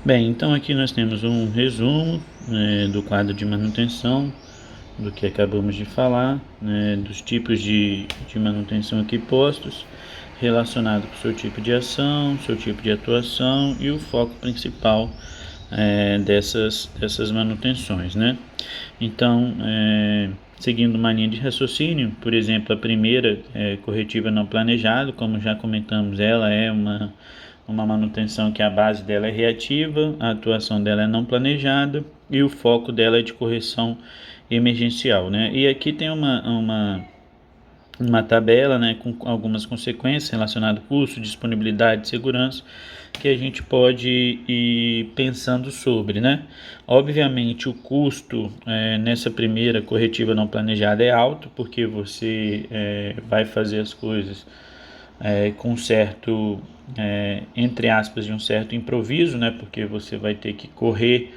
Bem, então aqui nós temos um resumo, do quadro de manutenção, do que acabamos de falar, dos tipos de manutenção aqui postos, relacionado com o seu tipo de ação, seu tipo de atuação e o foco principal dessas manutenções, né? Então, seguindo uma linha de raciocínio, por exemplo, a primeira é corretiva não planejado, como já comentamos, ela é uma manutenção que a base dela é reativa, a atuação dela é não planejada e o foco dela é de correção emergencial, né? E aqui tem uma tabela, né, com algumas consequências relacionadas ao custo, disponibilidade, segurança, que a gente pode ir pensando sobre, né? Obviamente o custo nessa primeira corretiva não planejada é alto, porque você vai fazer as coisas com certo, entre aspas, de um certo improviso, né? Porque você vai ter que correr,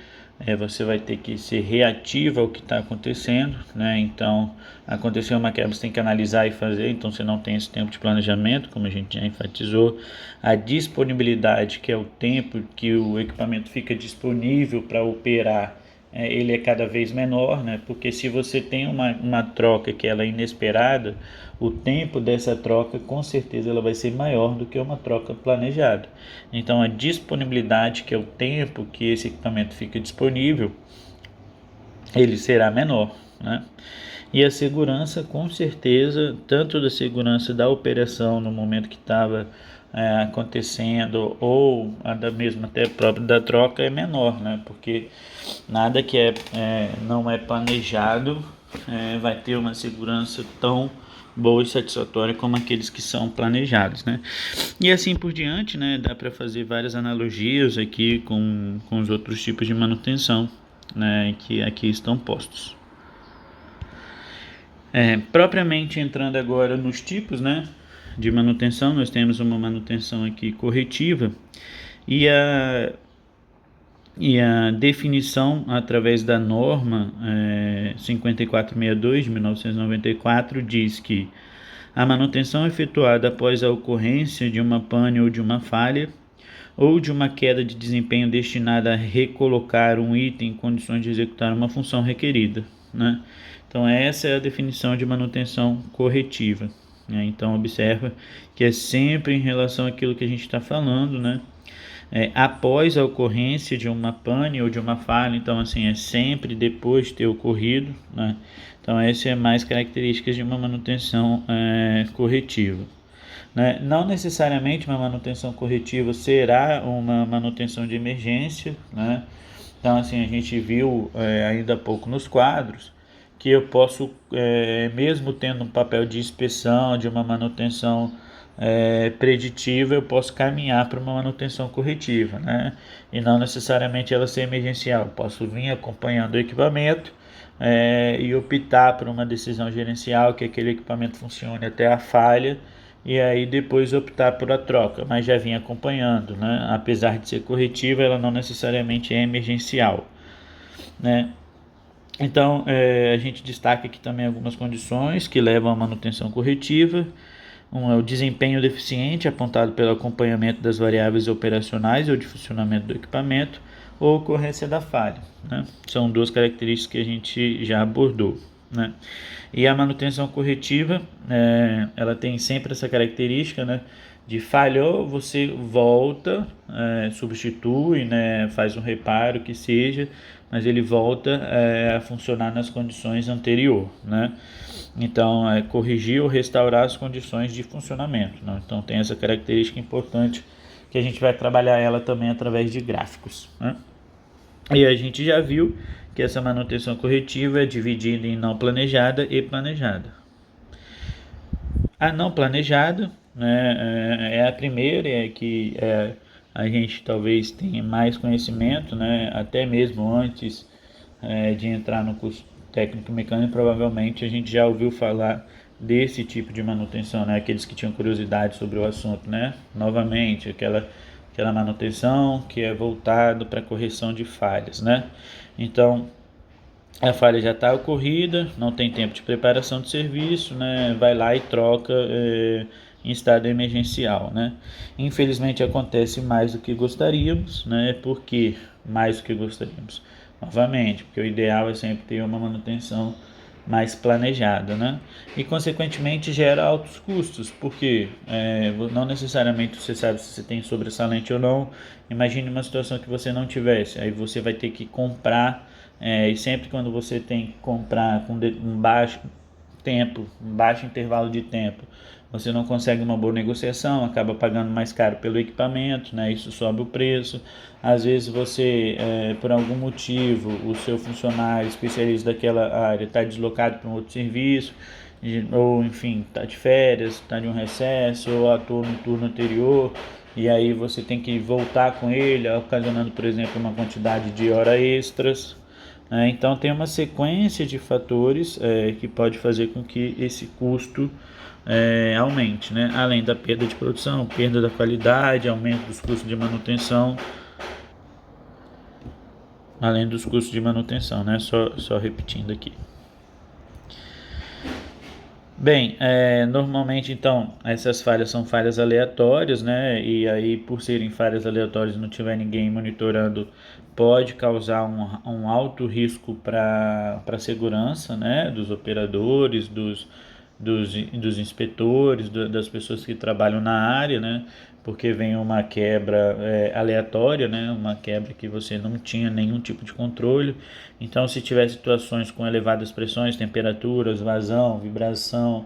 você vai ter que ser reativo ao que está acontecendo, né? Então, aconteceu uma quebra, você tem que analisar e fazer, então você não tem esse tempo de planejamento, como a gente já enfatizou. A disponibilidade, que é o tempo que o equipamento fica disponível para operar, ele é cada vez menor, né? Porque se você tem uma troca que ela é inesperada, o tempo dessa troca com certeza ela vai ser maior do que uma troca planejada. Então a disponibilidade, que é o tempo que esse equipamento fica disponível, ele será menor, né? E a segurança, com certeza, tanto da segurança da operação no momento que estava acontecendo, ou a da mesma até própria da troca, é menor, né? Porque nada que não é planejado vai ter uma segurança tão boa e satisfatória como aqueles que são planejados, né? E assim por diante, né? Dá para fazer várias analogias aqui com os outros tipos de manutenção, né, que aqui estão postos. Propriamente entrando agora nos tipos, né, de manutenção, nós temos uma manutenção aqui corretiva e a definição através da norma 5462 de 1994 diz que a manutenção efetuada após a ocorrência de uma pane ou de uma falha ou de uma queda de desempenho destinada a recolocar um item em condições de executar uma função requerida, né? Então essa é a definição de manutenção corretiva, né? Então observa que é sempre em relação àquilo que a gente está falando, né? Após a ocorrência de uma pane ou de uma falha, então assim, é sempre depois de ter ocorrido, né? Então essa é mais características de uma manutenção corretiva, né? Não necessariamente uma manutenção corretiva será uma manutenção de emergência, né? Então assim, a gente viu ainda há pouco nos quadros que eu posso, mesmo tendo um papel de inspeção, de uma manutenção preditiva, eu posso caminhar para uma manutenção corretiva, né? E não necessariamente ela ser emergencial. Eu posso vir acompanhando o equipamento e optar por uma decisão gerencial, que aquele equipamento funcione até a falha, e aí depois optar por a troca, mas já vim acompanhando, né? Apesar de ser corretiva, ela não necessariamente é emergencial, né? Então, a gente destaca aqui também algumas condições que levam à manutenção corretiva. Um é o desempenho deficiente, apontado pelo acompanhamento das variáveis operacionais ou de funcionamento do equipamento, ou ocorrência da falha, né? São duas características que a gente já abordou, né? E a manutenção corretiva, ela tem sempre essa característica, né? De falhou, você volta, substitui, né? Faz um reparo que seja, mas ele volta a funcionar nas condições anteriores, né? Então, corrigir ou restaurar as condições de funcionamento, né? Então, tem essa característica importante que a gente vai trabalhar ela também através de gráficos, né? E a gente já viu que essa manutenção corretiva é dividida em não planejada e planejada. A não planejada, né, é a primeira, que a gente talvez tenha mais conhecimento, né, até mesmo antes de entrar no curso técnico mecânico, provavelmente a gente já ouviu falar desse tipo de manutenção, né, aqueles que tinham curiosidade sobre o assunto, né, novamente, aquela manutenção que é voltado para correção de falhas, né. Então, a falha já está ocorrida, não tem tempo de preparação de serviço, né? Vai lá e troca em estado emergencial, né? Infelizmente acontece mais do que gostaríamos, né? Porque mais do que gostaríamos, novamente, porque o ideal é sempre ter uma manutenção mais planejada, né? E consequentemente gera altos custos, porque não necessariamente você sabe se você tem sobressalente ou não. Imagine uma situação que você não tivesse, aí você vai ter que comprar, e sempre quando você tem que comprar com um baixo tempo, um baixo intervalo de tempo, você não consegue uma boa negociação, acaba pagando mais caro pelo equipamento, né? Isso sobe o preço. Às vezes você, por algum motivo, o seu funcionário especialista daquela área está deslocado para um outro serviço, ou enfim, está de férias, está de um recesso, ou atuou no turno anterior, e aí você tem que voltar com ele, ocasionando, por exemplo, uma quantidade de horas extras. Então tem uma sequência de fatores que pode fazer com que esse custo aumente, né? Além da perda de produção, perda da qualidade, aumento dos custos de manutenção, além dos custos de manutenção, né? Só repetindo aqui. Bem, normalmente então essas falhas são falhas aleatórias, né? E aí, por serem falhas aleatórias, não tiver ninguém monitorando, pode causar um alto risco para a segurança, né? Dos operadores, dos inspetores, das pessoas que trabalham na área, né? Porque vem uma quebra aleatória, né? Uma quebra que você não tinha nenhum tipo de controle. Então, se tiver situações com elevadas pressões, temperaturas, vazão, vibração,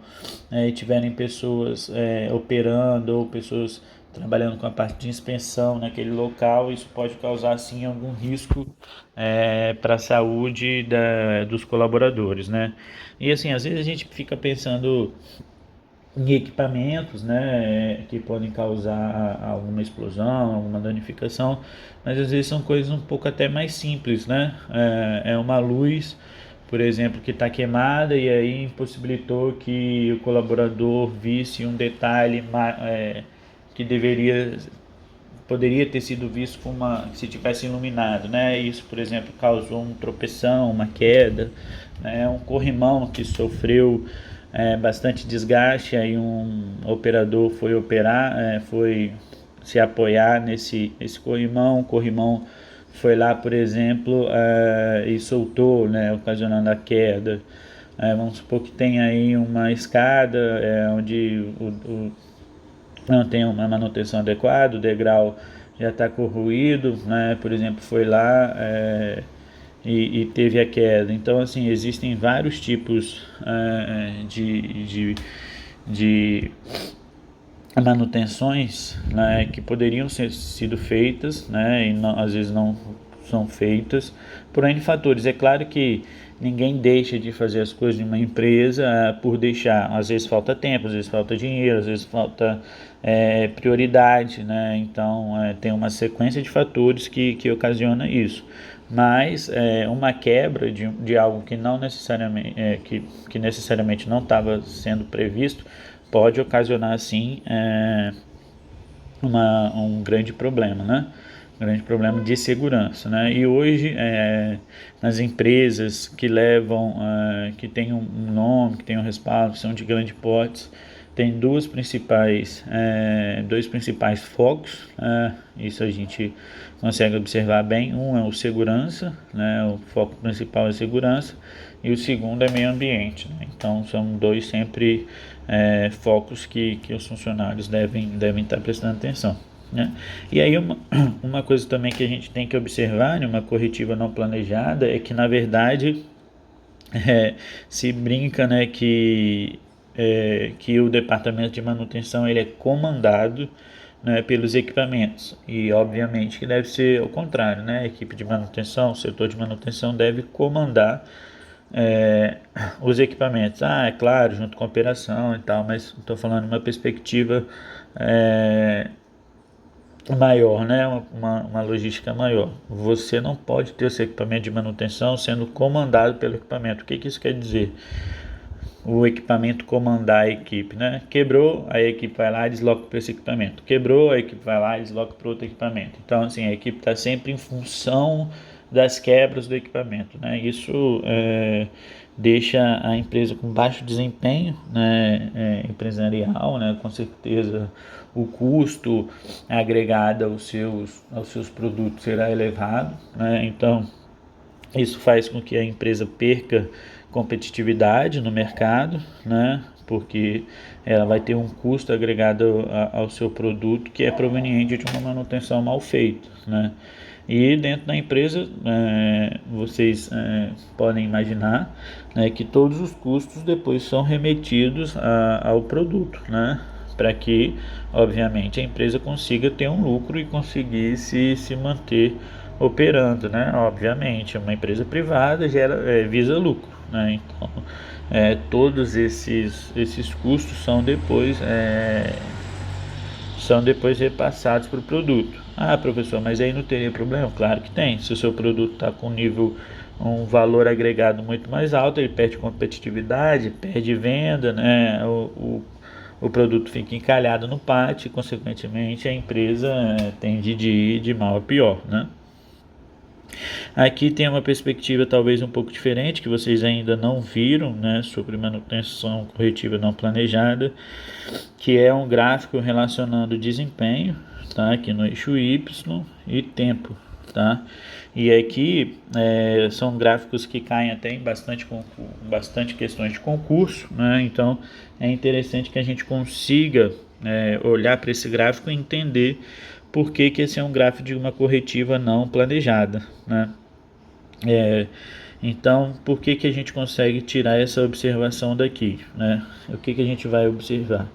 e tiverem pessoas operando ou pessoas trabalhando com a parte de inspeção naquele local, isso pode causar sim algum risco para a saúde dos colaboradores, né? E assim, às vezes a gente fica pensando em equipamentos, né, que podem causar alguma explosão, alguma danificação, mas às vezes são coisas um pouco até mais simples, né? É uma luz, por exemplo, que está queimada e aí impossibilitou que o colaborador visse um detalhe que poderia ter sido visto se tivesse iluminado, né? Isso, por exemplo, causou um tropeção, uma queda, né? Um corrimão que sofreu bastante desgaste, aí um operador foi se apoiar nesse corrimão, o corrimão foi lá, por exemplo, e soltou, né? Ocasionando a queda. Vamos supor que tem aí uma escada onde não tem uma manutenção adequada, o degrau já está corroído, né? Por exemplo, foi lá e teve a queda. Então, assim, existem vários tipos de manutenções, né, que poderiam ser sido feitas, né, e não, às vezes não são feitas por N fatores. É claro que ninguém deixa de fazer as coisas de uma empresa por deixar. Às vezes falta tempo, às vezes falta dinheiro, às vezes falta prioridade, né? Então tem uma sequência de fatores que ocasiona isso. Mas uma quebra de algo que não necessariamente que necessariamente não estava sendo previsto pode ocasionar sim um grande problema, né? Um grande problema de segurança, né? E hoje nas empresas que levam, que tem um nome, que tem um respaldo, que são de grande porte, tem dois principais focos, isso a gente consegue observar bem. Um é o segurança, né? O foco principal é segurança, e o segundo é meio ambiente, né? Então são dois sempre focos que os funcionários devem estar prestando atenção, né? E aí uma coisa também que a gente tem que observar em uma corretiva não planejada é que, na verdade, se brinca, né, que o departamento de manutenção ele é comandado, né, pelos equipamentos, e obviamente que deve ser o contrário, né? A equipe de manutenção, o setor de manutenção deve comandar os equipamentos. É claro, junto com a operação e tal, mas estou falando de uma perspectiva maior, né? Uma logística maior. Você não pode ter o seu equipamento de manutenção sendo comandado pelo equipamento. O que isso quer dizer? O equipamento comandar a equipe, né? Quebrou, a equipe vai lá e desloca para esse equipamento. Quebrou, a equipe vai lá e desloca para outro equipamento. Então, assim, a equipe está sempre em função das quebras do equipamento, né? Isso deixa a empresa com baixo desempenho, né, empresarial, né? Com certeza o custo agregado aos seus produtos será elevado, né? Então isso faz com que a empresa perca competitividade no mercado, né? Porque ela vai ter um custo agregado ao seu produto que é proveniente de uma manutenção mal feita, né? E dentro da empresa, vocês podem imaginar, né, que todos os custos depois são remetidos ao produto, né? Para que, obviamente, a empresa consiga ter um lucro e conseguir se manter operando, né? Obviamente, uma empresa privada visa lucro, né? Então, todos esses custos são depois repassados para o produto. Ah, professor, mas aí não teria problema? Claro que tem. Se o seu produto está com um valor agregado muito mais alto, ele perde competitividade, perde venda, né? O produto fica encalhado no pátio e, consequentemente, a empresa tende de ir de mal a pior, né? Aqui tem uma perspectiva talvez um pouco diferente, que vocês ainda não viram, né, sobre manutenção corretiva não planejada, que é um gráfico relacionando desempenho, tá, aqui no eixo Y, e tempo, tá? E aqui são gráficos que caem até em bastante questões de concurso, né? Então é interessante que a gente consiga olhar para esse gráfico e entender por que esse é um gráfico de uma corretiva não planejada, né? Então, por que a gente consegue tirar essa observação daqui, né? O que a gente vai observar?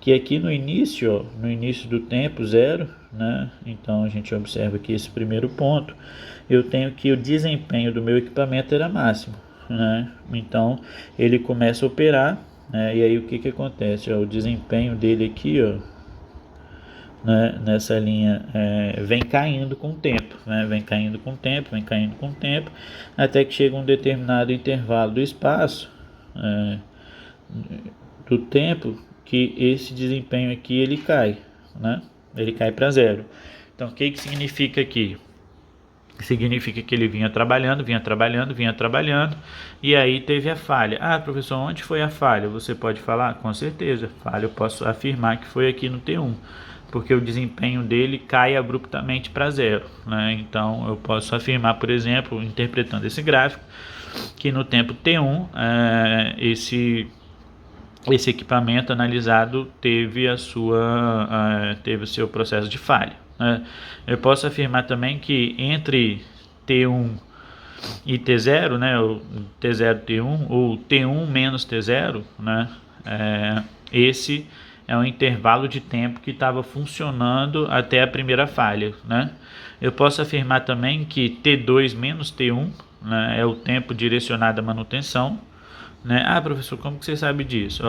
Que aqui no início do tempo zero, né? Então a gente observa aqui esse primeiro ponto, eu tenho que o desempenho do meu equipamento era máximo, né? Então ele começa a operar, né? E aí o que acontece? O desempenho dele aqui, né, nessa linha vem caindo com o tempo, né? Vem caindo com o tempo, até que chega um determinado intervalo do espaço, do tempo, que esse desempenho aqui ele cai, né? Ele cai para zero. Então o que significa aqui? Significa que ele vinha trabalhando, e aí teve a falha. Ah, professor, onde foi a falha? Você pode falar? Com certeza, falha eu posso afirmar que foi aqui no T1, porque o desempenho dele cai abruptamente para zero, né? Então eu posso afirmar, por exemplo, interpretando esse gráfico, que no tempo T1 esse equipamento analisado teve o seu processo de falha, né? Eu posso afirmar também que entre T1 e T0, né, o T0 T1 ou T1 menos T0, né, esse é um intervalo de tempo que estava funcionando até a primeira falha, né? Eu posso afirmar também que T2 menos T1, né, é o tempo direcionado à manutenção, né? Ah, professor, como que você sabe disso?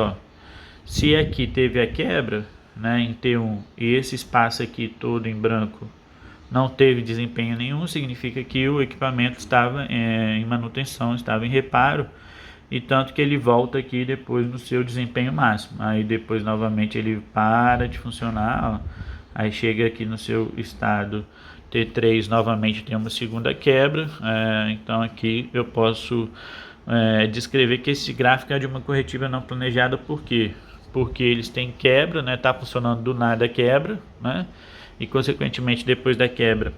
Se aqui teve a quebra, né, em T1 e esse espaço aqui todo em branco não teve desempenho nenhum, significa que o equipamento estava em manutenção, estava em reparo, e tanto que ele volta aqui depois no seu desempenho máximo. Aí depois novamente ele para de funcionar, aí chega aqui no seu estado T3, novamente tem uma segunda quebra. Então aqui eu posso descrever que esse gráfico é de uma corretiva não planejada. Por quê? Porque eles têm quebra, né? Tá funcionando do nada a quebra, né? E consequentemente depois da quebra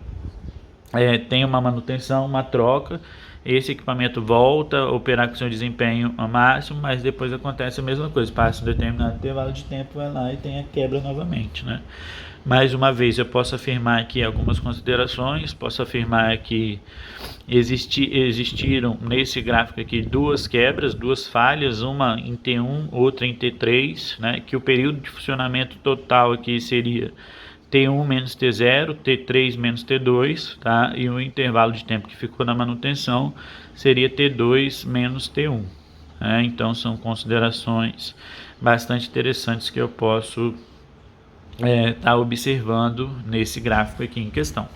tem uma manutenção, uma troca, esse equipamento volta a operar com seu desempenho ao máximo, mas depois acontece a mesma coisa, passa um determinado intervalo de tempo, vai lá e tem a quebra novamente, né? Mais uma vez, eu posso afirmar aqui algumas considerações, posso afirmar que existiram nesse gráfico aqui duas quebras, duas falhas, uma em T1, outra em T3, né? Que o período de funcionamento total aqui seria T1 menos T0, T3 menos T2, tá? E o intervalo de tempo que ficou na manutenção seria T2 menos T1. Então são considerações bastante interessantes que eu posso estar observando nesse gráfico aqui em questão.